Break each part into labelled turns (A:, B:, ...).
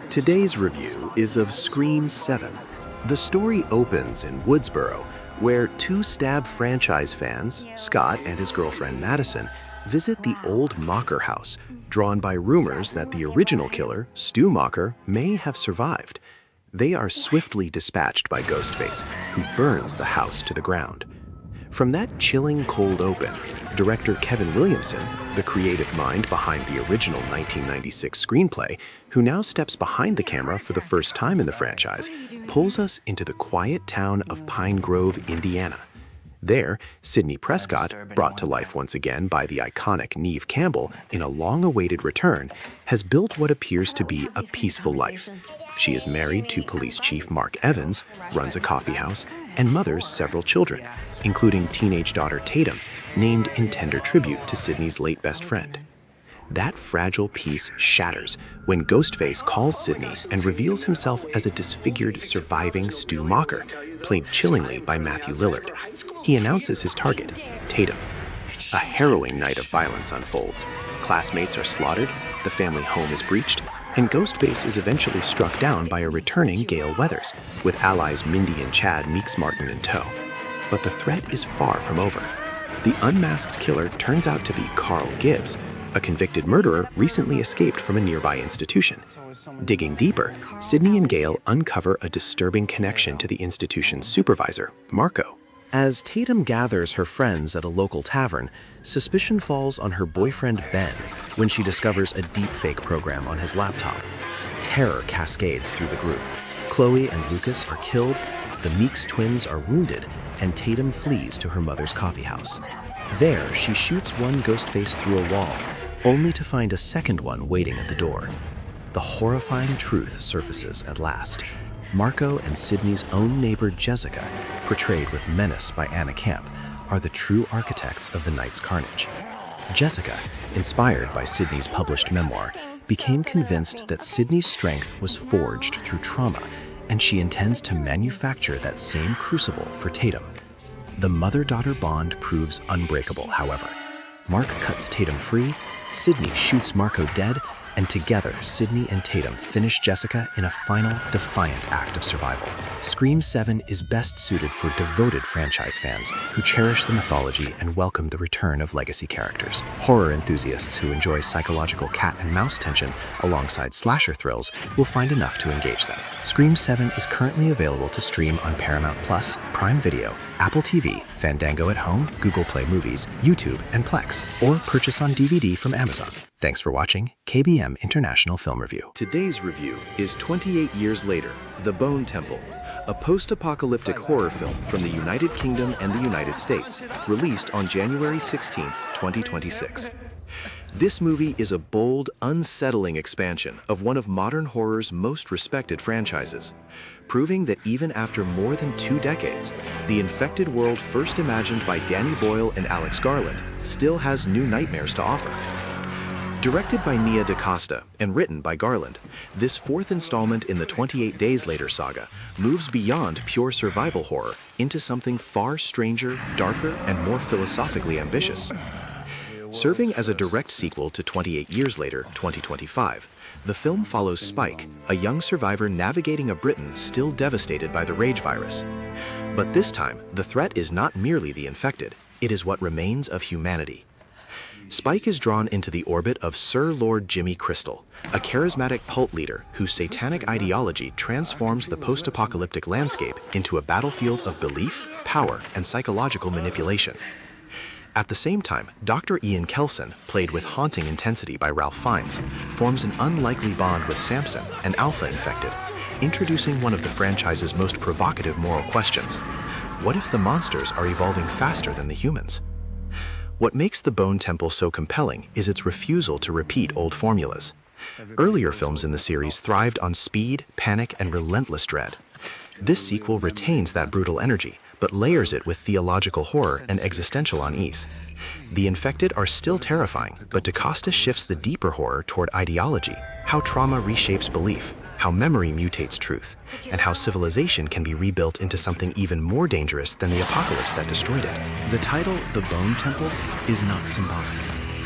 A: Today's review is of Scream 7. The story opens in Woodsboro, where two Stab franchise fans, Scott and his girlfriend Madison, visit the old Mocker house, drawn by rumors that the original killer, Stu Mocker, may have survived. They are swiftly dispatched by Ghostface, who burns the house to the ground. From that chilling cold open, director Kevin Williamson, the creative mind behind the original 1996 screenplay, who now steps behind the camera for the first time in the franchise, pulls us into the quiet town of Pine Grove, Indiana. There, Sidney Prescott, brought to life once again by the iconic Neve Campbell in a long-awaited return, has built what appears to be a peaceful life. She is married to Police Chief Mark Evans, runs a coffee house, and mothers several children, including teenage daughter Tatum, named in tender tribute to Sidney's late best friend. That fragile peace shatters when Ghostface calls Sidney and reveals himself as a disfigured, surviving Stu Mocker, played chillingly by Matthew Lillard. He announces his target, Tatum. A harrowing night of violence unfolds. Classmates are slaughtered, the family home is breached, and Ghostface is eventually struck down by a returning Gale Weathers, with allies Mindy and Chad Meeks Martin in tow. But the threat is far from over. The unmasked killer turns out to be Carl Gibbs, a convicted murderer recently escaped from a nearby institution. Digging deeper, Sidney and Gale uncover a disturbing connection to the institution's supervisor, Marco. As Tatum gathers her friends at a local tavern, suspicion falls on her boyfriend Ben when she discovers a deepfake program on his laptop. Terror cascades through the group. Chloe and Lucas are killed, the Meeks twins are wounded, and Tatum flees to her mother's coffee house. There, she shoots one Ghostface through a wall, only to find a second one waiting at the door. The horrifying truth surfaces at last. Marco and Sidney's own neighbor Jessica, portrayed with menace by Anna Camp, are the true architects of the night's carnage. Jessica, inspired by Sidney's published memoir, became convinced that Sidney's strength was forged through trauma, and she intends to manufacture that same crucible for Tatum. The mother-daughter bond proves unbreakable, however. Mark cuts Tatum free, Sidney shoots Marco dead, and together, Sidney and Tatum finish Jessica in a final, defiant act of survival. Scream 7 is best suited for devoted franchise fans who cherish the mythology and welcome the return of legacy characters. Horror enthusiasts who enjoy psychological cat and mouse tension alongside slasher thrills will find enough to engage them. Scream 7 is currently available to stream on Paramount+, Prime Video, Apple TV, Fandango at Home, Google Play Movies, YouTube, and Plex, or purchase on DVD from Amazon. Thanks for watching KBM International Film Review. Today's review is 28 Years Later, The Bone Temple, a post-apocalyptic horror film from the United Kingdom and the United States, released on January 16, 2026. This movie is a bold, unsettling expansion of one of modern horror's most respected franchises, proving that even after more than 2 decades, the infected world first imagined by Danny Boyle and Alex Garland still has new nightmares to offer. Directed by Nia DaCosta and written by Garland, this 4th installment in the 28 Days Later saga moves beyond pure survival horror into something far stranger, darker, and more philosophically ambitious. Serving as a direct sequel to 28 Years Later, 2025, the film follows Spike, a young survivor navigating a Britain still devastated by the rage virus. But this time, the threat is not merely the infected, it is what remains of humanity. Spike is drawn into the orbit of Sir Lord Jimmy Crystal, a charismatic cult leader whose satanic ideology transforms the post-apocalyptic landscape into a battlefield of belief, power, and psychological manipulation. At the same time, Dr. Ian Kelson, played with haunting intensity by Ralph Fiennes, forms an unlikely bond with Samson, an alpha infected, introducing one of the franchise's most provocative moral questions. What if the monsters are evolving faster than the humans? What makes The Bone Temple so compelling is its refusal to repeat old formulas. Earlier films in the series thrived on speed, panic, and relentless dread. This sequel retains that brutal energy, but layers it with theological horror and existential unease. The infected are still terrifying, but DaCosta shifts the deeper horror toward ideology, how trauma reshapes belief, how memory mutates truth, and how civilization can be rebuilt into something even more dangerous than the apocalypse that destroyed it. The title, The Bone Temple, is not symbolic.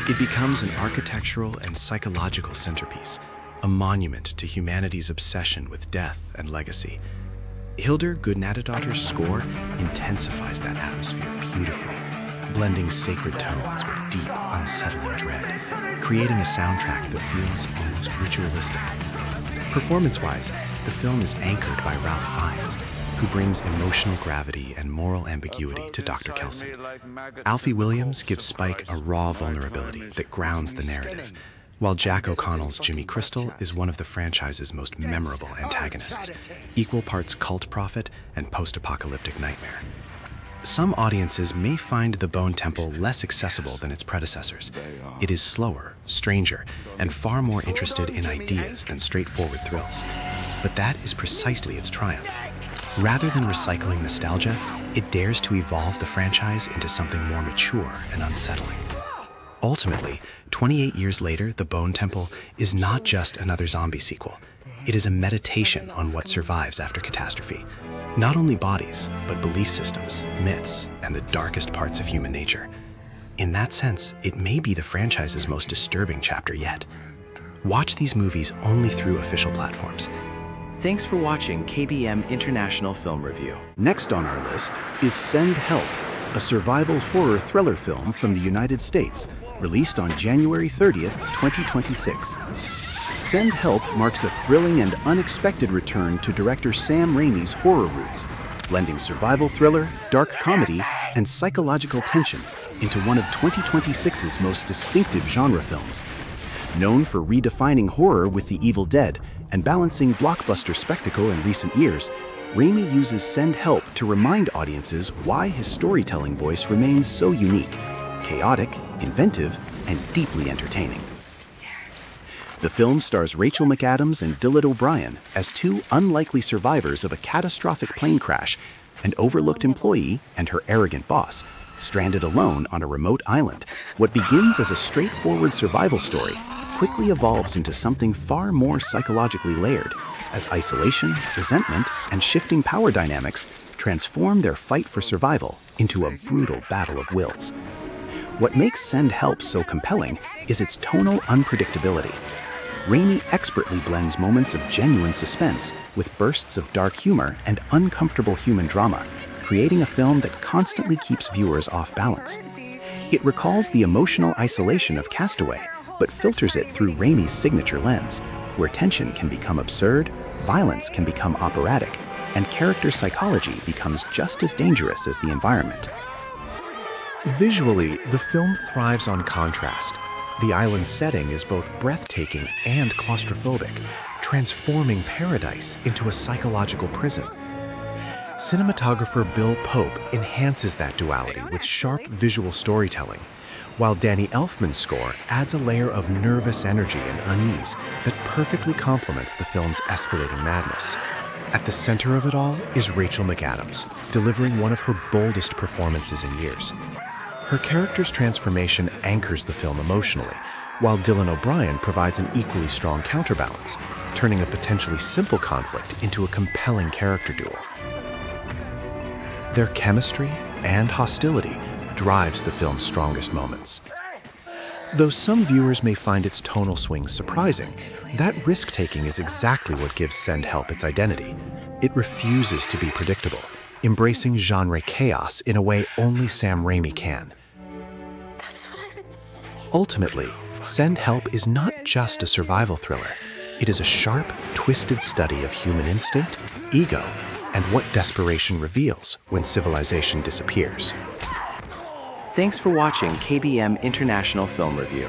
A: It becomes an architectural and psychological centerpiece, a monument to humanity's obsession with death and legacy. Hildur Gudnadadottir's score intensifies that atmosphere beautifully, blending sacred tones with deep, unsettling dread, creating a soundtrack that feels almost ritualistic. Performance-wise, the film is anchored by Ralph Fiennes, who brings emotional gravity and moral ambiguity to Dr. Kelson. Alfie Williams gives Spike a raw vulnerability that grounds the narrative, while Jack O'Connell's Jimmy Crystal is one of the franchise's most memorable antagonists, equal parts cult prophet and post-apocalyptic nightmare. Some audiences may find The Bone Temple less accessible than its predecessors. It is slower, stranger, and far more interested in ideas than straightforward thrills. But that is precisely its triumph. Rather than recycling nostalgia, it dares to evolve the franchise into something more mature and unsettling. Ultimately, 28 years later, The Bone Temple is not just another zombie sequel. It is a meditation on what survives after catastrophe. Not only bodies, but belief systems, myths, and the darkest parts of human nature. In that sense, it may be the franchise's most disturbing chapter yet. Watch these movies only through official platforms. Thanks for watching KBM International Film Review.
B: Next on our list is Send Help, a survival horror thriller film from the United States, released on January 30th, 2026. Send Help marks a thrilling and unexpected return to director Sam Raimi's horror roots, blending survival thriller, dark comedy, and psychological tension into one of 2026's most distinctive genre films. Known for redefining horror with The Evil Dead and balancing blockbuster spectacle in recent years, Raimi uses Send Help to remind audiences why his storytelling voice remains so unique, chaotic, inventive, and deeply entertaining. The film stars Rachel McAdams and Dylan O'Brien as two unlikely survivors of a catastrophic plane crash, an overlooked employee and her arrogant boss, stranded alone on a remote island. What begins as a straightforward survival story quickly evolves into something far more psychologically layered, as isolation, resentment, and shifting power dynamics transform their fight for survival into a brutal battle of wills. What makes Send Help so compelling is its tonal unpredictability. Raimi expertly blends moments of genuine suspense with bursts of dark humor and uncomfortable human drama, creating a film that constantly keeps viewers off balance. It recalls the emotional isolation of Castaway, but filters it through Raimi's signature lens, where tension can become absurd, violence can become operatic, and character psychology becomes just as dangerous as the environment.
A: Visually, the film thrives on contrast. The island's setting is both breathtaking and claustrophobic, transforming paradise into a psychological prison. Cinematographer Bill Pope enhances that duality with sharp visual storytelling, while Danny Elfman's score adds a layer of nervous energy and unease that perfectly complements the film's escalating madness. At the center of it all is Rachel McAdams, delivering one of her boldest performances in years. Her character's transformation anchors the film emotionally, while Dylan O'Brien provides an equally strong counterbalance, turning a potentially simple conflict into a compelling character duel. Their chemistry and hostility drives the film's strongest moments. Though some viewers may find its tonal swings surprising, that risk-taking is exactly what gives Send Help its identity. It refuses to be predictable, embracing genre chaos in a way only Sam Raimi can. Ultimately, Send Help is not just a survival thriller. It is a sharp, twisted study of human instinct, ego, and what desperation reveals when civilization disappears.
C: Thanks for watching KBM International Film Review.